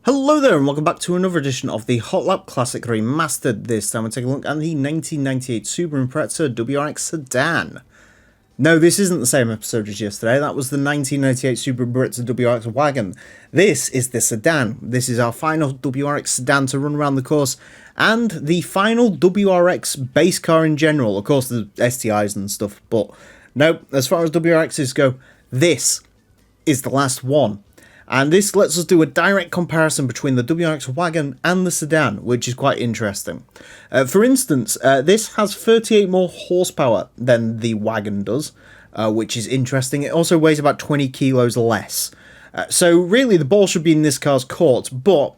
Hello there and welcome back to another edition of the Hot Lap Classic Remastered. This time we're taking a look at the 1998 Subaru Impreza WRX Sedan. No, this isn't the same episode as yesterday. That was the 1998 Subaru Impreza WRX Wagon. This is the Sedan. This is our final WRX Sedan to run around the course and the final WRX base car in general. Of course, the STIs and stuff, but no, as far as WRXs go, this is the last one. And this lets us do a direct comparison between the WRX Wagon and the Sedan, which is quite interesting. For instance, this has 38 more horsepower than the Wagon does, which is interesting. It also weighs about 20 kilos less. So really the ball should be in this car's court, but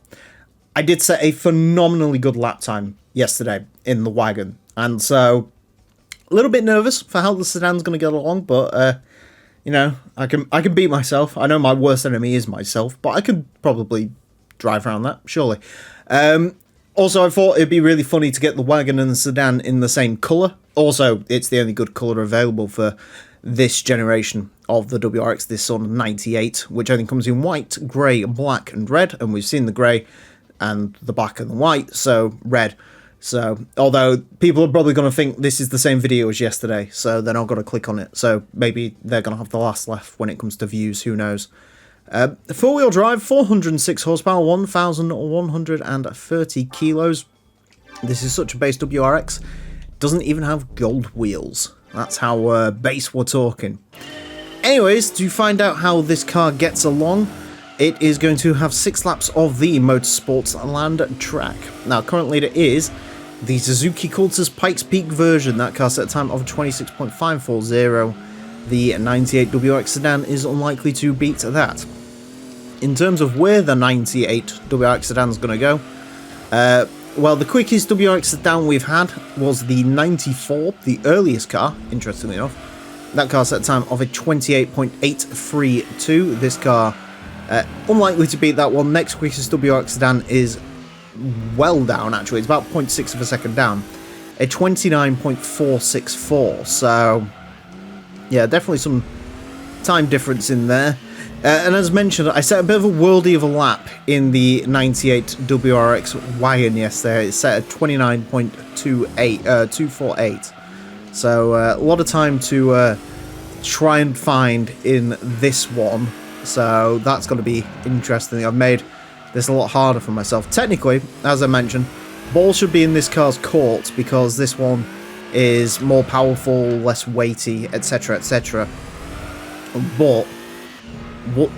I did set a phenomenally good lap time yesterday in the Wagon. And so a little bit nervous for how the Sedan's going to get along, but you know, I can beat myself. I know my worst enemy is myself, but I could probably drive around that, surely. Also, I thought it'd be really funny to get the Wagon and the Sedan in the same colour. Also, it's the only good colour available for this generation of the WRX, this sort of 98, which only comes in white, grey, black and red, and we've seen the grey and the black and the white, so red. So, although people are probably going to think this is the same video as yesterday, so they're not going to click on it. So maybe they're going to have the last laugh when it comes to views, who knows. Four-wheel drive, 406 horsepower, 1,130 kilos. This is such a base WRX. Doesn't even have gold wheels. That's how base we're talking. Anyways, to find out how this car gets along, it is going to have 6 laps of the Motorsports Land track. Now, currently it is the Suzuki Cultus Pikes Peak version. That car set a time of 26.540. The 98 WRX Sedan is unlikely to beat that. In terms of where the 98 WRX Sedan is going to go, well, the quickest WRX Sedan we've had was the 94, the earliest car, interestingly enough. That car set a time of a 28.832. This car unlikely to beat that one. Next quickest WRX Sedan is well down, actually. It's about 0.6 of a second down. A 29.464. So, yeah, definitely some time difference in there. And as mentioned, I set a bit of a worldie of a lap in the 98 WRX Wagon yesterday. It's set at 29.248. So, a lot of time to try and find in this one. So that's going to be interesting. I've made this a lot harder for myself. Technically, as I mentioned, ball should be in this car's court because this one is more powerful, less weighty, etc, etc. But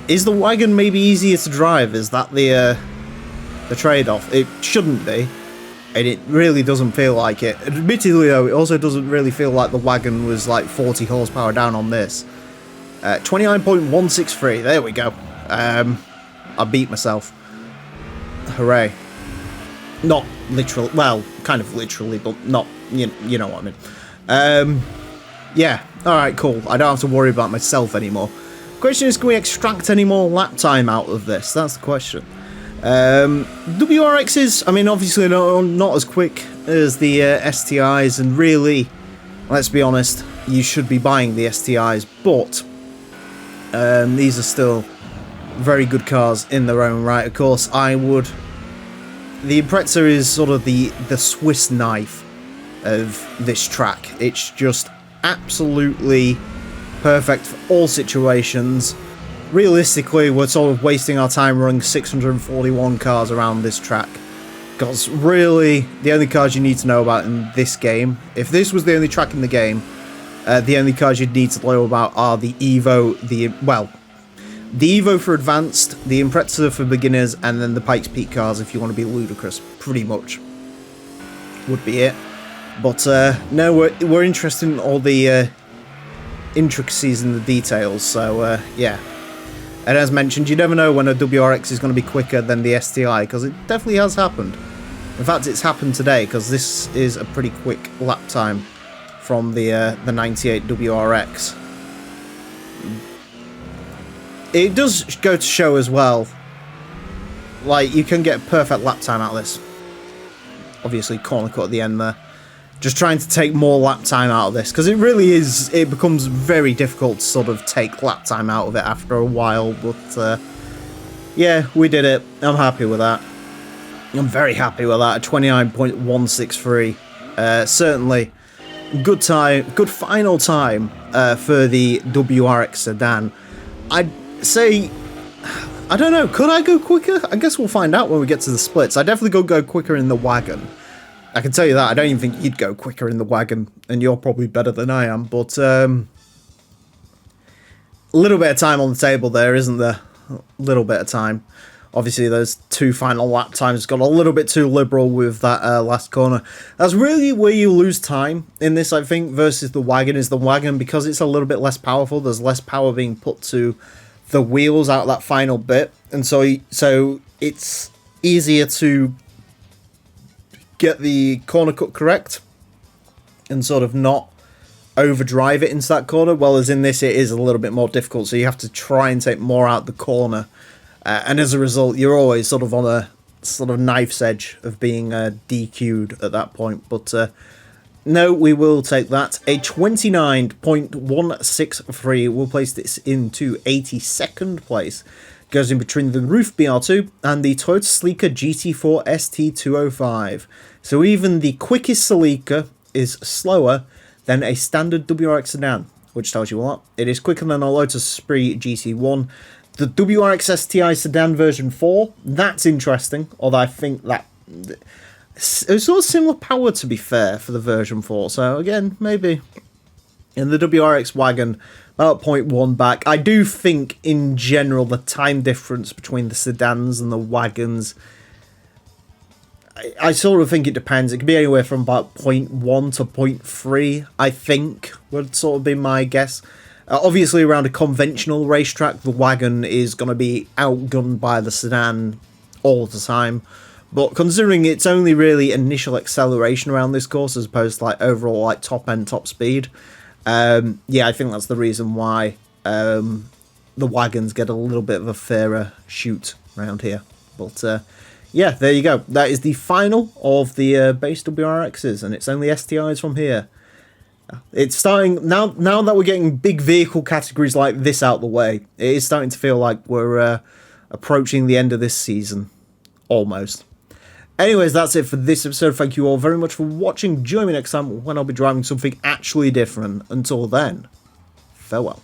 is the Wagon maybe easier to drive? Is that the trade-off? It shouldn't be, and it really doesn't feel like it. Admittedly, though, it also doesn't really feel like the Wagon was like 40 horsepower down on this. 29.163, there we go. I beat myself. Hooray. Not literally, well, kind of literally, but not, you know what I mean. Yeah, alright, cool. I don't have to worry about myself anymore. Question is, can we extract any more lap time out of this? That's the question. WRXs, I mean, obviously not as quick as the STIs, and really, let's be honest, you should be buying the STIs, but these are still very good cars in their own right. Of course, the Impreza is sort of the Swiss knife of this track. It's just absolutely perfect for all situations. Realistically, we're sort of wasting our time running 641 cars around this track, because really, the only cars you need to know about in this game, if this was the only track in the game, the only cars you'd need to know about are the Evo, the Evo for advanced, the Impreza for beginners, and then the Pikes Peak cars if you want to be ludicrous. Pretty much would be it. But no, we're interested in all the intricacies and the details. So yeah. And as mentioned, you never know when a WRX is going to be quicker than the STI, because it definitely has happened. In fact, it's happened today, because this is a pretty quick lap time from the 98 WRX. It does go to show as well, like, you can get a perfect lap time out of this. Obviously, corner cut at the end there. Just trying to take more lap time out of this, because it really is, it becomes very difficult to sort of take lap time out of it after a while, but Yeah, we did it. I'm happy with that. I'm very happy with that. 29.163. Certainly, good time, good final time for the WRX Sedan. I'd say, I don't know, could I go quicker? I guess we'll find out when we get to the splits. I definitely go quicker in the wagon. I can tell you that. I don't even think you'd go quicker in the wagon, and you're probably better than I am, but a little bit of time on the table there, isn't there? A little bit of time. Obviously, those 2 final lap times got a little bit too liberal with that last corner. That's really where you lose time in this, I think, versus the wagon. Is the wagon, because it's a little bit less powerful, there's less power being put to the wheels out of that final bit. And so it's easier to get the corner cut correct and sort of not overdrive it into that corner. Well, as in this, it is a little bit more difficult, so you have to try and take more out the corner. And as a result, you're always sort of on a sort of knife's edge of being DQ'd at that point. But no, we will take that. A 29.163 will place this into 82nd place. Goes in between the Roof BR2 and the Toyota Celica GT4 ST205. So even the quickest Celica is slower than a standard WRX sedan, which tells you a lot. It is quicker than a Lotus Esprit GT1. The WRX STI Sedan version 4, that's interesting, although I think that it's sort of similar power, to be fair, for the version 4. So again, maybe in the WRX wagon, about 0.1 back. I do think, in general, the time difference between the sedans and the wagons, I sort of think it depends. It could be anywhere from about 0.1 to 0.3, I think, would sort of be my guess. Obviously, around a conventional racetrack, the wagon is going to be outgunned by the sedan all the time. But considering it's only really initial acceleration around this course as opposed to like overall like top-end top speed, yeah, I think that's the reason why the wagons get a little bit of a fairer shoot around here. But yeah, there you go. That is the final of the base WRXs, and it's only STIs from here. It's starting now that we're getting big vehicle categories like this out the way. It is starting to feel like we're approaching the end of this season, almost. Anyways, that's it for this episode. Thank you all very much for watching. Join me next time when I'll be driving something actually different. Until then, farewell.